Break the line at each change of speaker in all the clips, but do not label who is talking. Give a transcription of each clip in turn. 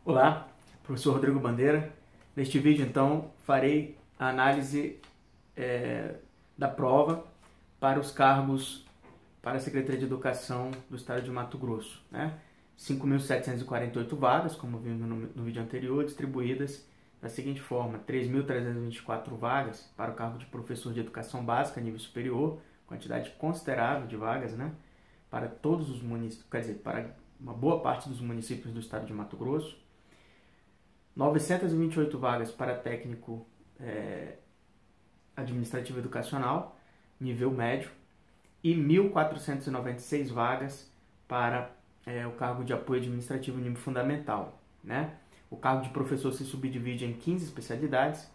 Olá, professor Rodrigo Bandeira. Neste vídeo, então, farei a análise da prova para os cargos para a Secretaria de Educação do Estado de Mato Grosso, né? 5.748 vagas, como vimos no vídeo anterior, distribuídas da seguinte forma: 3.324 vagas para o cargo de professor de educação básica nível superior, quantidade considerável de vagas, né? Para todos os municípios, quer dizer, para uma boa parte dos municípios do Estado de Mato Grosso. 928 vagas para técnico administrativo educacional, nível médio, e 1.496 vagas para o cargo de apoio administrativo nível fundamental, né? O cargo de professor se subdivide em 15 especialidades,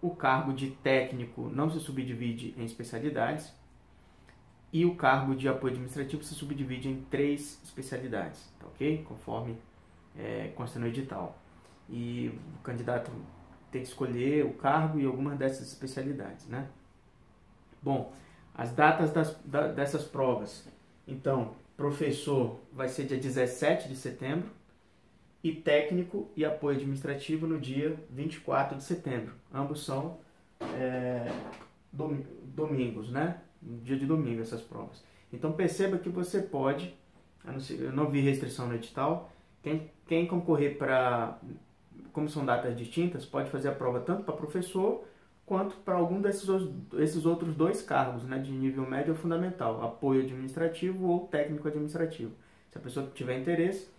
o cargo de técnico não se subdivide em especialidades, e o cargo de apoio administrativo se subdivide em 3 especialidades, tá ok? Conforme consta no edital. E o candidato tem que escolher o cargo e algumas dessas especialidades, né? Bom, as datas dessas provas. Então, professor vai ser dia 17 de setembro e técnico e apoio administrativo no dia 24 de setembro. Ambos são domingos, né? No dia de domingo essas provas. Então perceba que você pode, eu não vi restrição no edital, quem concorrer para, como são datas distintas, pode fazer a prova tanto para professor quanto para algum desses outros 2 cargos, né, de nível médio ou fundamental, apoio administrativo ou técnico administrativo. Se a pessoa tiver interesse,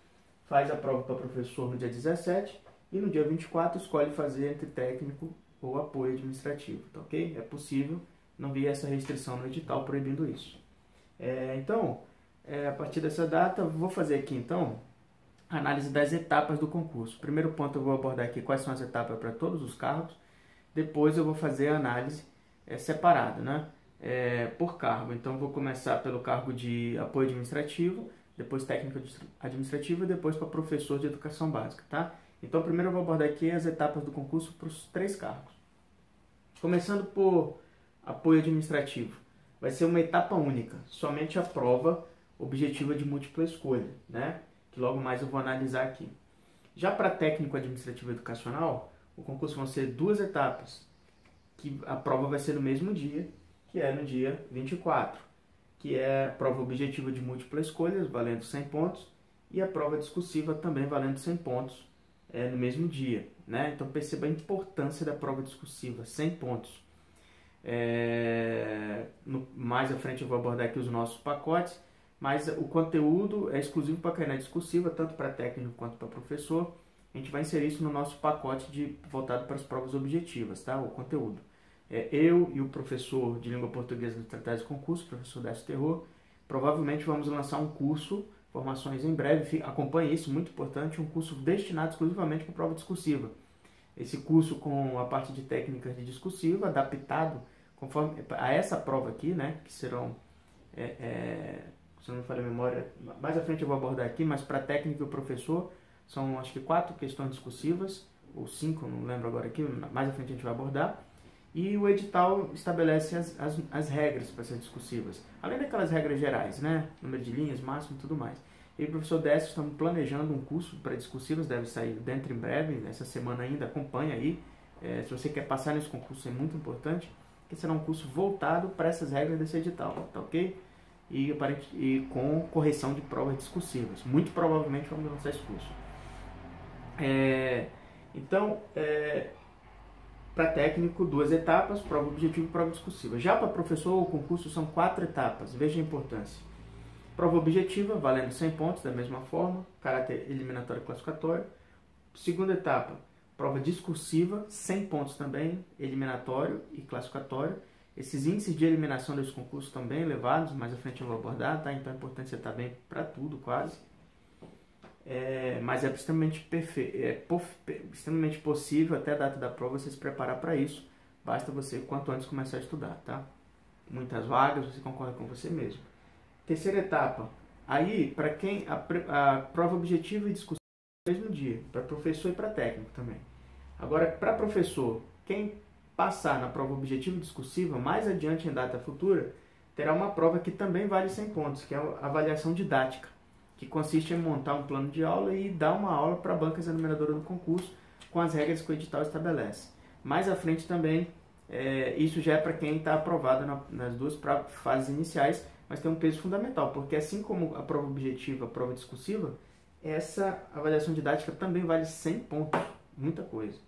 faz a prova para professor no dia 17 e no dia 24 escolhe fazer entre técnico ou apoio administrativo, tá ok? É possível, não vi essa restrição no edital proibindo isso. Então, a partir dessa data, vou fazer aqui então a análise das etapas do concurso. Primeiro ponto, eu vou abordar aqui quais são as etapas para todos os cargos. Depois eu vou fazer a análise separada, né? Por cargo. Então, vou começar pelo cargo de apoio administrativo, depois técnico administrativo e depois para professor de educação básica, tá? Então, primeiro eu vou abordar aqui as etapas do concurso para os 3 cargos. Começando por apoio administrativo. Vai ser uma etapa única, somente a prova objetiva de múltipla escolha, né? Que logo mais eu vou analisar aqui. Já para técnico administrativo educacional, o concurso vão ser 2 etapas, que a prova vai ser no mesmo dia, que é no dia 24, que é a prova objetiva de múltipla escolha, valendo 100 pontos, e a prova discursiva também valendo 100 pontos no mesmo dia, né? Então perceba a importância da prova discursiva, 100 pontos. Mais à frente eu vou abordar aqui os nossos pacotes, mas o conteúdo é exclusivo para cair na discursiva, tanto para técnico quanto para professor. A gente vai inserir isso no nosso pacote voltado para as provas objetivas, tá? O conteúdo. Eu e o professor de língua portuguesa do Tratado de Concurso, o professor Décio Terror, provavelmente vamos lançar um curso, formações em breve, acompanhe isso, muito importante, um curso destinado exclusivamente para a prova discursiva. Esse curso com a parte de técnicas de discursiva, adaptado conforme a essa prova aqui, né? Que serão, se não me falha a memória, mais à frente eu vou abordar aqui, mas para técnico e o professor, são acho que 4 questões discursivas, ou 5, não lembro agora aqui, mais à frente a gente vai abordar. E o edital estabelece as regras para ser discursivas, além daquelas regras gerais, né? Número de linhas, máximo e tudo mais. Eu e o professor Décio estamos planejando um curso para discursivas, deve sair dentro em breve, essa semana ainda, acompanha aí. Se você quer passar nesse concurso é muito importante, que será um curso voltado para essas regras desse edital, tá ok? E com correção de provas discursivas. Muito provavelmente vamos lançar esse curso. Então, para técnico, 2 etapas, prova objetiva e prova discursiva. Já para professor, o concurso são 4 etapas, veja a importância. Prova objetiva, valendo 100 pontos, da mesma forma, caráter eliminatório e classificatório. Segunda etapa, prova discursiva, 100 pontos também, eliminatório e classificatório. Esses índices de eliminação desse concurso estão bem elevados, mais à frente eu vou abordar, tá? Então é importante você estar bem para tudo, quase. Mas é extremamente possível, até a data da prova, você se preparar para isso. Basta você, quanto antes, começar a estudar, tá? Muitas vagas, você concorre com você mesmo. Terceira etapa, aí, para quem a prova objetiva e discussão no mesmo dia, para professor e para técnico também. Agora, para professor, quem passar na prova objetiva e discursiva, mais adiante em data futura, terá uma prova que também vale 100 pontos, que é a avaliação didática. que consiste em montar um plano de aula e dar uma aula para a banca examinadora do concurso com as regras que o edital estabelece. Mais à frente também, isso já é para quem está aprovado nas duas fases iniciais, mas tem um peso fundamental, porque assim como a prova objetiva, a prova discursiva, essa avaliação didática também vale 100 pontos, muita coisa.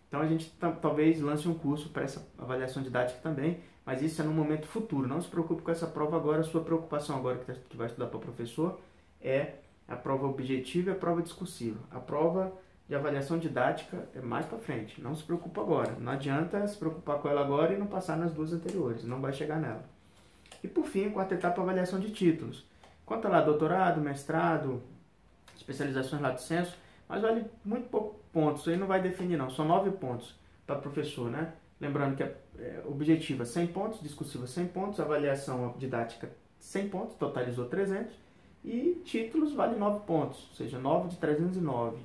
Então a gente talvez lance um curso para essa avaliação didática também, mas isso é no momento futuro. Não se preocupe com essa prova agora, a sua preocupação agora que vai estudar para professor é a prova objetiva e a prova discursiva. A prova de avaliação didática é mais para frente, não se preocupe agora. Não adianta se preocupar com ela agora e não passar nas duas anteriores, não vai chegar nela. E por fim, a quarta etapa, a avaliação de títulos. Conta lá doutorado, mestrado, especializações lato sensu, mas vale muito pouco pontos, isso aí não vai definir não, são 9 pontos para professor, né? Lembrando que objetiva 100 pontos, discursiva 100 pontos, avaliação didática 100 pontos, totalizou 300, e títulos vale 9 pontos, ou seja, 9 de 309.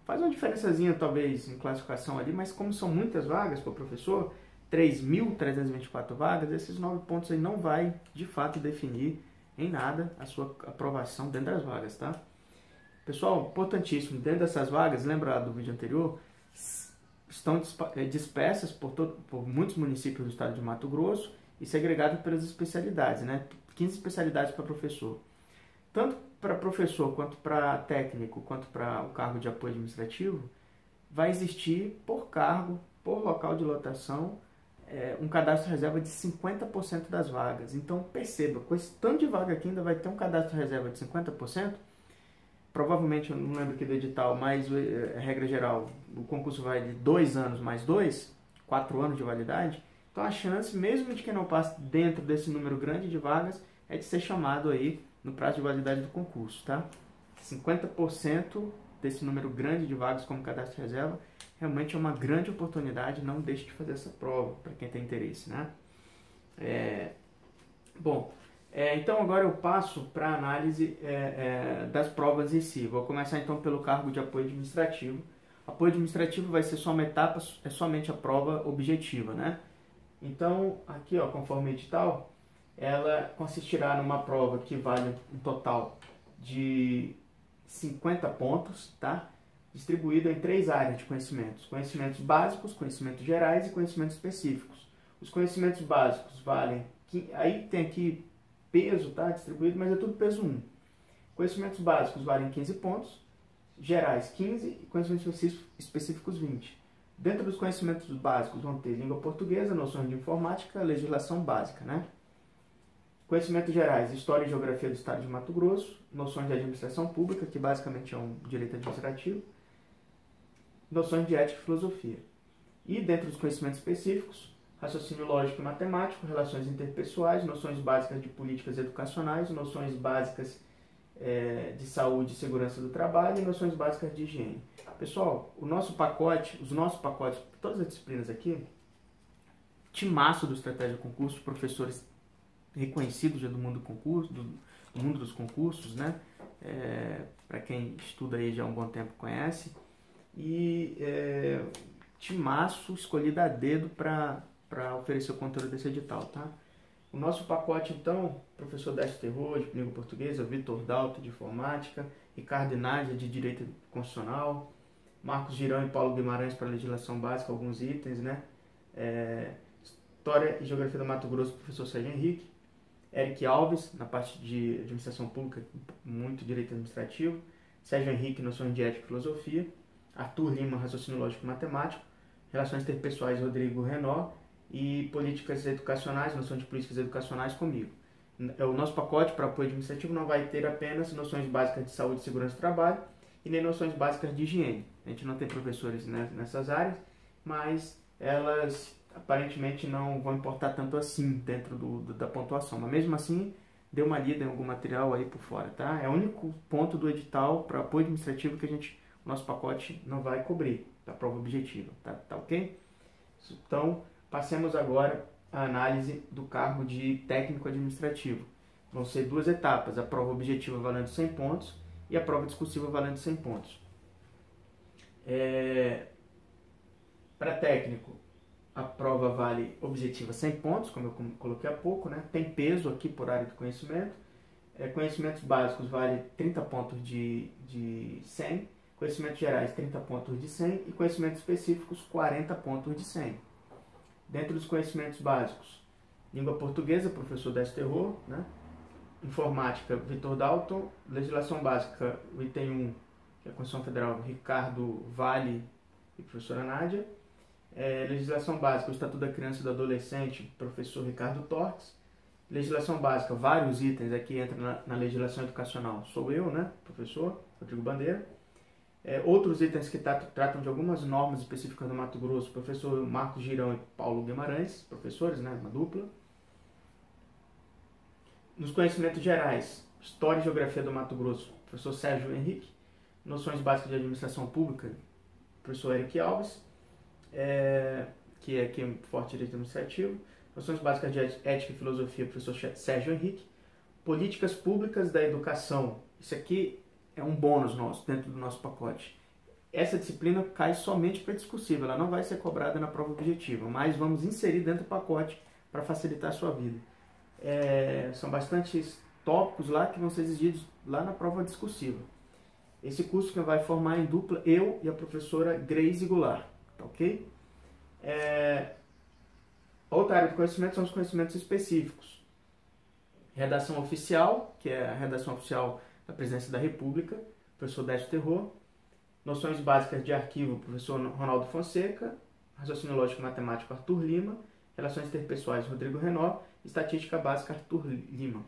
Faz uma diferençazinha talvez em classificação ali, mas como são muitas vagas para o professor, 3.324 vagas, esses 9 pontos aí não vai de fato definir em nada a sua aprovação dentro das vagas, tá? Pessoal, importantíssimo, dentro dessas vagas, lembra do vídeo anterior, estão dispersas por muitos municípios do estado de Mato Grosso e segregadas pelas especialidades, né? 15 especialidades para professor. Tanto para professor, quanto para técnico, quanto para o cargo de apoio administrativo, vai existir por cargo, por local de lotação, um cadastro reserva de 50% das vagas. Então perceba, com esse tanto de vaga aqui ainda vai ter um cadastro reserva de 50%, provavelmente, eu não lembro aqui do edital, mas a regra geral, o concurso vai de 2 anos mais 2, 4 anos de validade. Então a chance, mesmo de quem não passe dentro desse número grande de vagas, é de ser chamado aí no prazo de validade do concurso, tá? 50% desse número grande de vagas como cadastro reserva, realmente é uma grande oportunidade, não deixe de fazer essa prova, para quem tem interesse, né? Então agora eu passo para a análise das provas em si. Vou começar então pelo cargo de apoio administrativo. Apoio administrativo vai ser só uma etapa, é somente a prova objetiva, né? Então aqui, ó, conforme o edital, ela consistirá numa prova que vale um total de 50 pontos, tá? Distribuída em 3 áreas de conhecimentos. Conhecimentos básicos, conhecimentos gerais e conhecimentos específicos. Os conhecimentos básicos valem, aí tem aqui peso, tá? Distribuído, mas é tudo peso 1. Conhecimentos básicos valem 15 pontos, gerais 15 e conhecimentos específicos 20. Dentro dos conhecimentos básicos vão ter língua portuguesa, noções de informática, legislação básica, né? Conhecimentos gerais, história e geografia do estado de Mato Grosso, noções de administração pública, que basicamente é um direito administrativo, noções de ética e filosofia. E dentro dos conhecimentos específicos, raciocínio lógico e matemático, relações interpessoais, noções básicas de políticas educacionais, noções básicas de saúde e segurança do trabalho e noções básicas de higiene. Pessoal, os nossos pacotes, todas as disciplinas aqui, timaço do Estratégia de Concurso, professores reconhecidos já do mundo do concurso, do mundo dos concursos, né? Para quem estuda aí já há um bom tempo conhece. E timaço escolhido a dedo para oferecer o conteúdo desse edital, tá? O nosso pacote, então, professor Décio Terror, de língua portuguesa, Vitor Dalto, de informática, Ricardo Nádia, de direito constitucional, Marcos Girão e Paulo Guimarães, para legislação básica, alguns itens, né? História e Geografia do Mato Grosso, professor Sérgio Henrique, Eric Alves, na parte de administração pública, muito direito administrativo, Sérgio Henrique, noções de ética e filosofia, Arthur Lima, raciocínio lógico e matemático, relações interpessoais, Rodrigo Renó, e políticas educacionais, noções de políticas educacionais comigo. O nosso pacote para apoio administrativo não vai ter apenas noções básicas de saúde e segurança do trabalho e nem noções básicas de higiene. A gente não tem professores nessas áreas, mas elas aparentemente não vão importar tanto assim dentro da pontuação. Mas mesmo assim, dê uma lida em algum material aí por fora, tá? É o único ponto do edital para apoio administrativo que o nosso pacote não vai cobrir, da prova objetiva, tá ok? Então, passemos agora à análise do cargo de técnico administrativo. Vão ser 2 etapas, a prova objetiva valendo 100 pontos e a prova discursiva valendo 100 pontos. Para técnico, a prova vale objetiva 100 pontos, como eu coloquei há pouco, né? Tem peso aqui por área de conhecimento. Conhecimentos básicos vale 30 pontos de 100, conhecimentos gerais 30 pontos de 100 e conhecimentos específicos 40 pontos de 100. Dentro dos conhecimentos básicos, língua portuguesa, professor Décio Terror, né? Informática, Vitor Dalton, legislação básica, o item 1, que é a Constituição Federal, Ricardo Vale e professora Nádia. Legislação básica, o Estatuto da Criança e do Adolescente, professor Ricardo Torques. Legislação básica, vários itens aqui entram na legislação educacional. Sou eu, né, professor Rodrigo Bandeira. Outros itens que tratam de algumas normas específicas do Mato Grosso, professor Marcos Girão e Paulo Guimarães, professores, né, uma dupla. Nos conhecimentos gerais, História e Geografia do Mato Grosso, professor Sérgio Henrique. Noções básicas de administração pública, professor Eric Alves, que é aqui um forte direito administrativo. Noções básicas de ética e filosofia, professor Sérgio Henrique. Políticas públicas da educação. Isso aqui é um bônus nosso, dentro do nosso pacote. Essa disciplina cai somente para discursiva, ela não vai ser cobrada na prova objetiva, mas vamos inserir dentro do pacote para facilitar a sua vida. São bastantes tópicos lá que vão ser exigidos lá na prova discursiva. Esse curso que vai formar em dupla eu e a professora Grace Goulart, tá ok? Outra área de conhecimento são os conhecimentos específicos. Redação oficial, que é a redação oficial da Presidência da República, professor Décio Terror. Noções básicas de arquivo, professor Ronaldo Fonseca. Raciocínio lógico e matemático, Arthur Lima. Relações interpessoais, Rodrigo Renó. Estatística básica, Arthur Lima.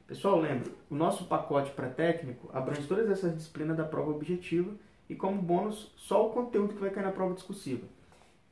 Pessoal, lembra, o nosso pacote para técnico abrange todas essas disciplinas da prova objetiva e como bônus só o conteúdo que vai cair na prova discursiva.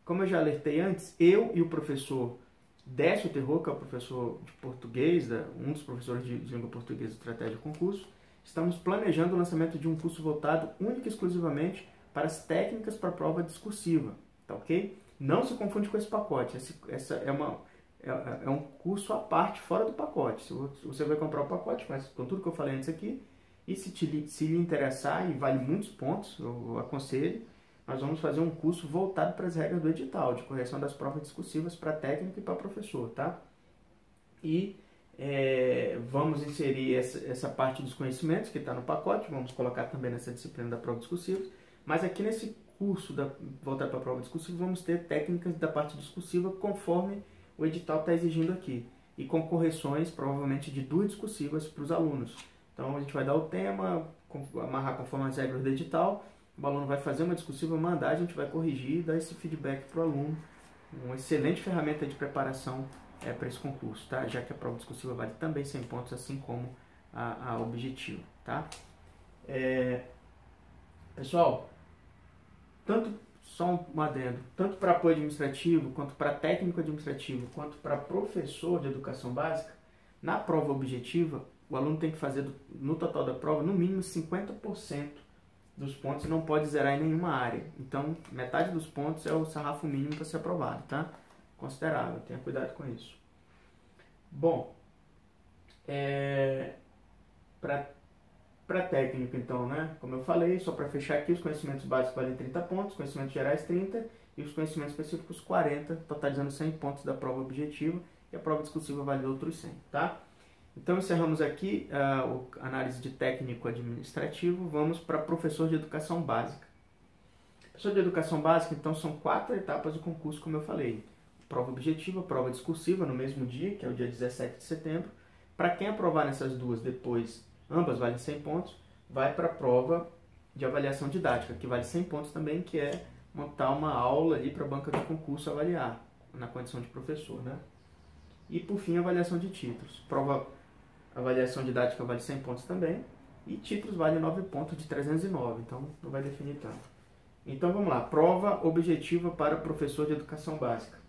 Como eu já alertei antes, eu e o professor Décio Terror, que é o professor de português, um dos professores de língua portuguesa de estratégia de concurso, estamos planejando o lançamento de um curso voltado única e exclusivamente para as técnicas para a prova discursiva, tá ok? Não se confunde com esse pacote, essa é um curso à parte, fora do pacote. Você vai comprar o pacote, mas com tudo que eu falei antes aqui, e se lhe interessar, e vale muitos pontos, eu aconselho, nós vamos fazer um curso voltado para as regras do edital, de correção das provas discursivas para técnico e para professor, tá? E vamos inserir essa parte dos conhecimentos que está no pacote, vamos colocar também nessa disciplina da prova discursiva, mas aqui nesse curso voltado para a prova discursiva, vamos ter técnicas da parte discursiva conforme o edital está exigindo aqui, e com correções provavelmente de 2 discursivas para os alunos. Então a gente vai dar o tema, amarrar conforme as regras do edital, o aluno vai fazer uma discursiva, mandar, a gente vai corrigir e dar esse feedback para o aluno. Uma excelente ferramenta de preparação para esse concurso, tá? Já que a prova discursiva vale também 100 pontos, assim como a objetiva, tá? Pessoal, só um adendo, tanto para apoio administrativo, quanto para técnico administrativo, quanto para professor de educação básica, na prova objetiva, o aluno tem que fazer, no total da prova, no mínimo 50% dos pontos e não pode zerar em nenhuma área. Então, metade dos pontos é o sarrafo mínimo para ser aprovado, tá? Considerável, tenha cuidado com isso. Bom, para técnico, então, né? Como eu falei, só para fechar aqui, os conhecimentos básicos valem 30 pontos, conhecimentos gerais 30 e os conhecimentos específicos 40, totalizando 100 pontos da prova objetiva, e a prova discursiva vale outros 100, tá? Então, encerramos aqui a análise de técnico administrativo. Vamos para professor de educação básica. Professor de educação básica, então, são 4 etapas do concurso, como eu falei. Prova objetiva, prova discursiva, no mesmo dia, que é o dia 17 de setembro. Para quem aprovar nessas duas depois, ambas valem 100 pontos, vai para a prova de avaliação didática, que vale 100 pontos também, que é montar uma aula ali para a banca de concurso avaliar, na condição de professor, né? E, por fim, avaliação de títulos. Avaliação didática vale 100 pontos também. E títulos vale 9 pontos de 309. Então, não vai definir tanto. Então, vamos lá. Prova objetiva para professor de educação básica.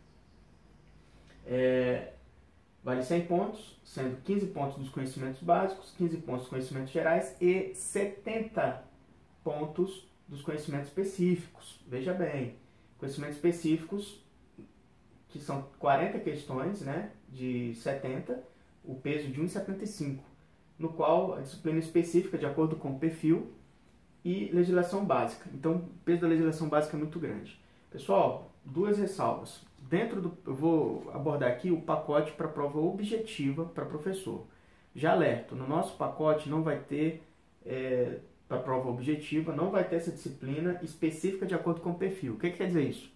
Vale 100 pontos, sendo 15 pontos dos conhecimentos básicos, 15 pontos dos conhecimentos gerais e 70 pontos dos conhecimentos específicos. Veja bem, conhecimentos específicos, que são 40 questões, né, de 70, o peso de 1,75, no qual a disciplina específica, de acordo com o perfil, e legislação básica. Então, o peso da legislação básica é muito grande. Pessoal, 2 ressalvas. Eu vou abordar aqui o pacote para prova objetiva para professor. Já alerto, no nosso pacote não vai ter, para a prova objetiva, não vai ter essa disciplina específica de acordo com o perfil. O que quer dizer isso?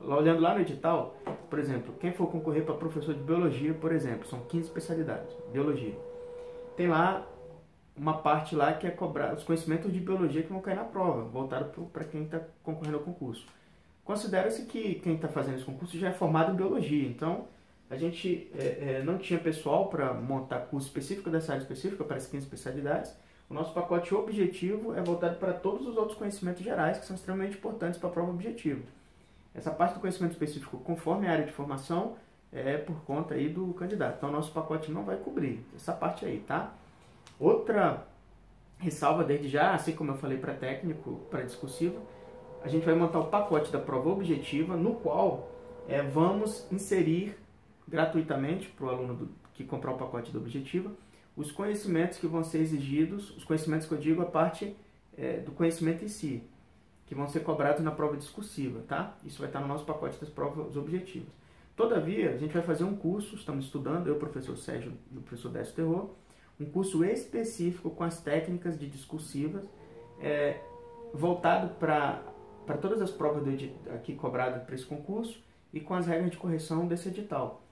Olhando lá no edital, por exemplo, quem for concorrer para professor de biologia, por exemplo, são 15 especialidades, biologia. Tem lá uma parte lá que é cobrar os conhecimentos de biologia que vão cair na prova, voltado para quem está concorrendo ao concurso. Considera-se que quem está fazendo esse concurso já é formado em biologia, então a gente não tinha pessoal para montar curso específico dessa área específica, para as 15 especialidades. O nosso pacote objetivo é voltado para todos os outros conhecimentos gerais que são extremamente importantes para a prova objetiva. Essa parte do conhecimento específico, conforme a área de formação, é por conta aí do candidato. Então, o nosso pacote não vai cobrir essa parte aí, tá? Outra ressalva desde já, assim como eu falei para técnico, para discursivo, a gente vai montar o pacote da prova objetiva, no qual vamos inserir gratuitamente para o aluno que comprar o pacote da objetiva, os conhecimentos que vão ser exigidos, os conhecimentos que eu digo, a parte do conhecimento em si, que vão ser cobrados na prova discursiva, tá? Isso vai estar no nosso pacote das provas objetivas. Todavia, a gente vai fazer um curso, estamos estudando, eu, o professor Sérgio e o professor Décio Terror, um curso específico com as técnicas de discursivas, voltado para todas as provas aqui cobradas para esse concurso e com as regras de correção desse edital.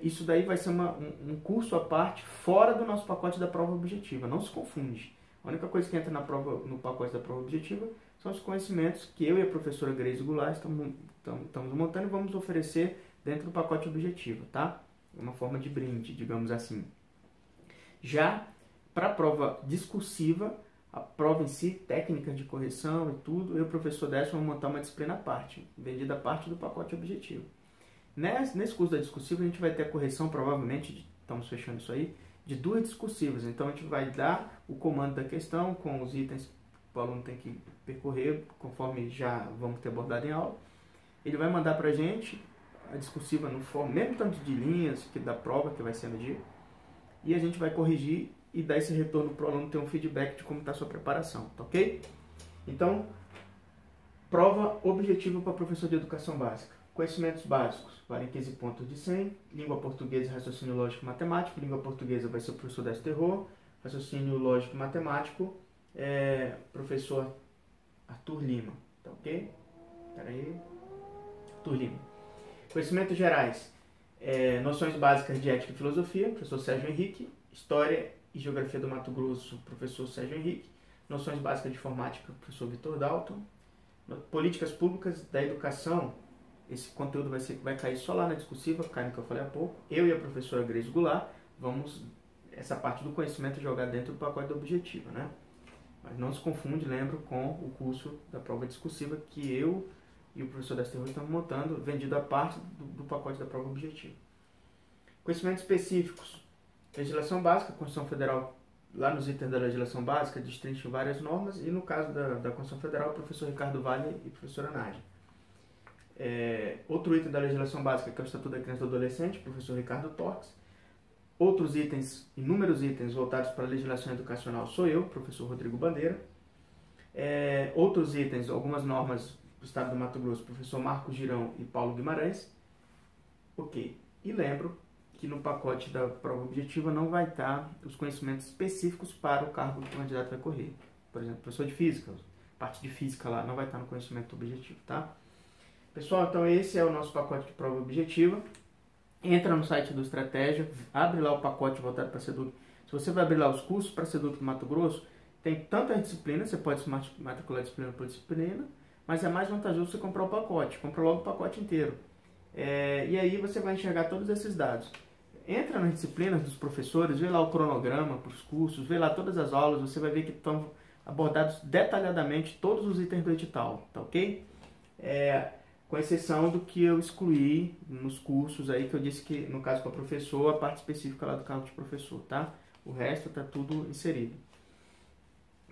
Isso daí vai ser um curso à parte, fora do nosso pacote da prova objetiva, não se confunde. A única coisa que entra no pacote da prova objetiva são os conhecimentos que eu e a professora Grace Goulart estamos montando e vamos oferecer dentro do pacote objetivo, tá? Uma forma de brinde, digamos assim. Já para a prova discursiva, a prova em si, técnica de correção e tudo, eu e o professor Décio vamos montar uma disciplina à parte, vendida à parte do pacote objetivo. Nesse curso da discursiva, a gente vai ter a correção, provavelmente, estamos fechando isso aí, de 2 discursivas. Então, a gente vai dar o comando da questão com os itens que o aluno tem que percorrer, conforme já vamos ter abordado em aula. Ele vai mandar para a gente a discursiva no mesmo tanto de linhas que da prova, que vai ser no dia, e a gente vai corrigir e dar esse retorno para o aluno ter um feedback de como está a sua preparação, tá ok? Então, prova objetiva para professor de educação básica. Conhecimentos básicos, valem 15 pontos de 100. Língua portuguesa, raciocínio lógico e matemático. Língua portuguesa vai ser o professor Décio Terror. Raciocínio lógico e matemático, professor Arthur Lima. Tá ok? Espera aí. Arthur Lima. Conhecimentos gerais, noções básicas de ética e filosofia, professor Sérgio Henrique. História e geografia do Mato Grosso, professor Sérgio Henrique. Noções básicas de informática, professor Vitor Dalton. Políticas públicas da educação, esse conteúdo vai cair só lá na discursiva, cai no que eu falei há pouco. Eu e a professora Grace Goulart vamos essa parte do conhecimento jogar dentro do pacote da objetiva, né? Mas não se confunde, lembro, com o curso da prova discursiva que eu e o professor Décio Terror estamos montando, vendido à parte do pacote da prova objetiva. Conhecimentos específicos. Legislação básica, Constituição Federal, lá nos itens da legislação básica, destrincham várias normas, e no caso da Constituição Federal, o professor Ricardo Vale e a professora Nádia. Outro item da legislação básica, que é o Estatuto da Criança e do Adolescente, professor Ricardo Torques. Outros itens, inúmeros itens voltados para a legislação educacional, sou eu, professor Rodrigo Bandeira. Outros itens, algumas normas do Estado do Mato Grosso, professor Marcos Girão e Paulo Guimarães. Ok. E lembro que no pacote da prova objetiva não vai estar os conhecimentos específicos para o cargo que o candidato vai correr. Por exemplo, professor de física, parte de física lá não vai estar no conhecimento objetivo, tá? Pessoal, então esse é o nosso pacote de prova objetiva. Entra no site do Estratégia, abre lá o pacote voltado para a SEDUC. Se você vai abrir lá os cursos para a SEDUC do Mato Grosso, tem tantas disciplinas, você pode se matricular disciplina por disciplina, mas é mais vantajoso você comprar o pacote, compra logo o pacote inteiro. E aí você vai enxergar todos esses dados. Entra nas disciplinas dos professores, vê lá o cronograma para os cursos, vê lá todas as aulas, você vai ver que estão abordados detalhadamente todos os itens do edital, tá ok? Com exceção do que eu excluí nos cursos aí, que eu disse que, no caso para professor, a parte específica lá do cargo de professor, tá? O resto está tudo inserido.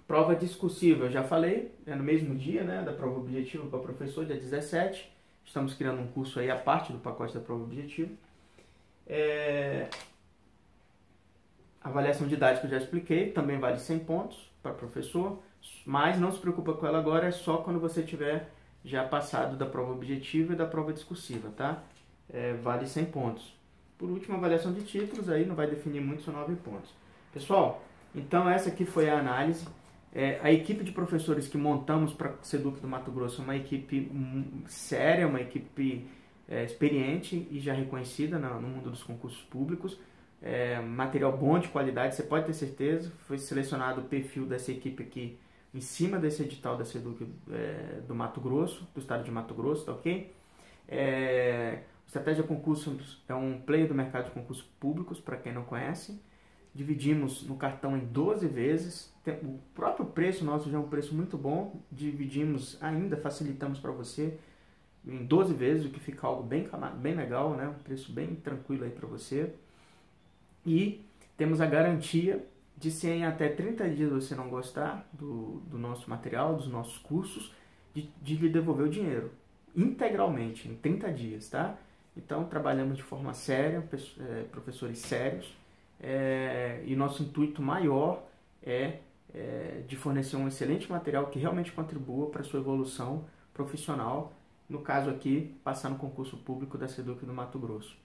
Prova discursiva, eu já falei, é no mesmo dia, né, da prova objetiva para professor, dia 17. Estamos criando um curso aí, a parte do pacote da prova objetiva. Avaliação didática eu já expliquei, também vale 100 pontos para professor, mas não se preocupa com ela agora, é só quando você tiver já passado da prova objetiva e da prova discursiva, tá? Vale 100 pontos. Por último, avaliação de títulos, aí não vai definir muito, são 9 pontos. Pessoal, então essa aqui foi a análise. A equipe de professores que montamos para o SEDUC do Mato Grosso é uma equipe séria, uma equipe experiente e já reconhecida no mundo dos concursos públicos. Material bom, de qualidade, você pode ter certeza. Foi selecionado o perfil dessa equipe aqui em cima desse edital da SEDUC do Mato Grosso, do estado de Mato Grosso, tá ok? Estratégia Concursos é um player do mercado de concursos públicos, para quem não conhece. Dividimos no cartão em 12 vezes. O próprio preço nosso já é um preço muito bom. Dividimos ainda, facilitamos para você em 12 vezes, o que fica algo bem legal, né? Um preço bem tranquilo aí para você. E temos a garantia de, se em até 30 dias você não gostar do nosso material, dos nossos cursos, de lhe devolver o dinheiro integralmente em 30 dias, tá? Então trabalhamos de forma séria, professores sérios, e nosso intuito maior é de fornecer um excelente material que realmente contribua para a sua evolução profissional, no caso aqui, passar no concurso público da SEDUC do Mato Grosso.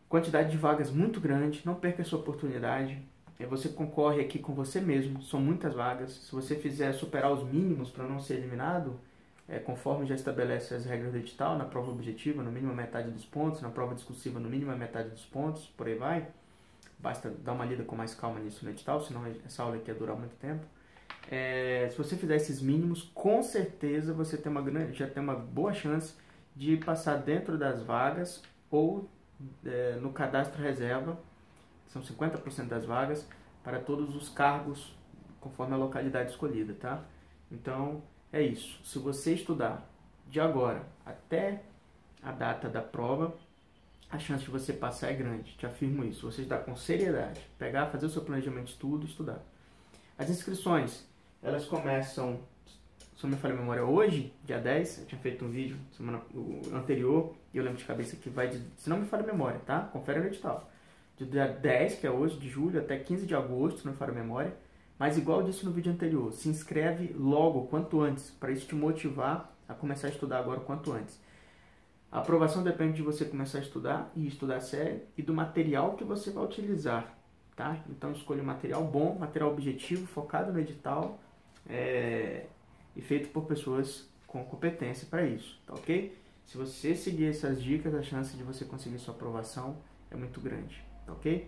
Quantidade de vagas muito grande, não perca essa oportunidade. Você concorre aqui com você mesmo, são muitas vagas. Se você fizer superar os mínimos para não ser eliminado, conforme já estabelece as regras do edital, na prova objetiva, no mínimo a metade dos pontos, na prova discursiva, no mínimo a metade dos pontos, por aí vai. Basta dar uma lida com mais calma nisso no edital, senão essa aula aqui ia durar muito tempo. Se você fizer esses mínimos, com certeza você já tem uma boa chance de passar dentro das vagas ou no cadastro reserva, são 50% das vagas, para todos os cargos, conforme a localidade escolhida, tá? Então, é isso. Se você estudar de agora até a data da prova, a chance de você passar é grande, te afirmo isso. Você estudar com seriedade, fazer o seu planejamento de estudo e estudar. As inscrições, elas começam, se não me falha a memória, hoje, dia 10, eu tinha feito um vídeo semana anterior, e eu lembro de cabeça que vai, se não me falha a memória, tá? Confere no edital. Do dia 10, que é hoje, de julho, até 15 de agosto, se não me falha a memória. Mas igual eu disse no vídeo anterior, se inscreve logo, quanto antes, para isso te motivar a começar a estudar agora o quanto antes. A aprovação depende de você começar a estudar e estudar sério e do material que você vai utilizar, tá? Então escolha um material bom, material objetivo, focado no edital e feito por pessoas com competência para isso, tá ok? Se você seguir essas dicas, a chance de você conseguir sua aprovação é muito grande, tá ok?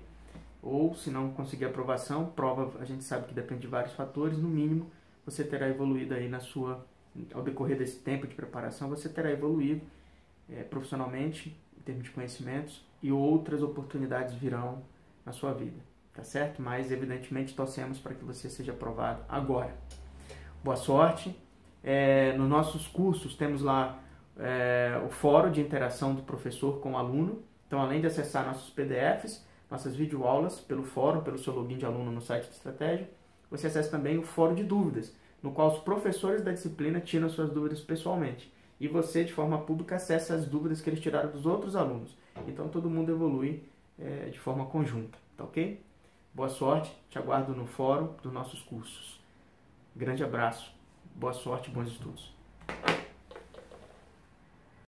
Ou, se não conseguir aprovação, prova, a gente sabe que depende de vários fatores, no mínimo, você terá evoluído aí ao decorrer desse tempo de preparação, você terá evoluído profissionalmente, em termos de conhecimentos, e outras oportunidades virão na sua vida, tá certo? Mas, evidentemente, torcemos para que você seja aprovado agora. Boa sorte! Nos nossos cursos, temos lá o fórum de interação do professor com o aluno. Então, além de acessar nossos PDFs, nossas videoaulas pelo fórum, pelo seu login de aluno no site de estratégia, você acessa também o fórum de dúvidas, no qual os professores da disciplina tiram suas dúvidas pessoalmente. E você, de forma pública, acessa as dúvidas que eles tiraram dos outros alunos. Então, todo mundo evolui de forma conjunta, tá ok? Boa sorte, te aguardo no fórum dos nossos cursos. Grande abraço, boa sorte e bons estudos.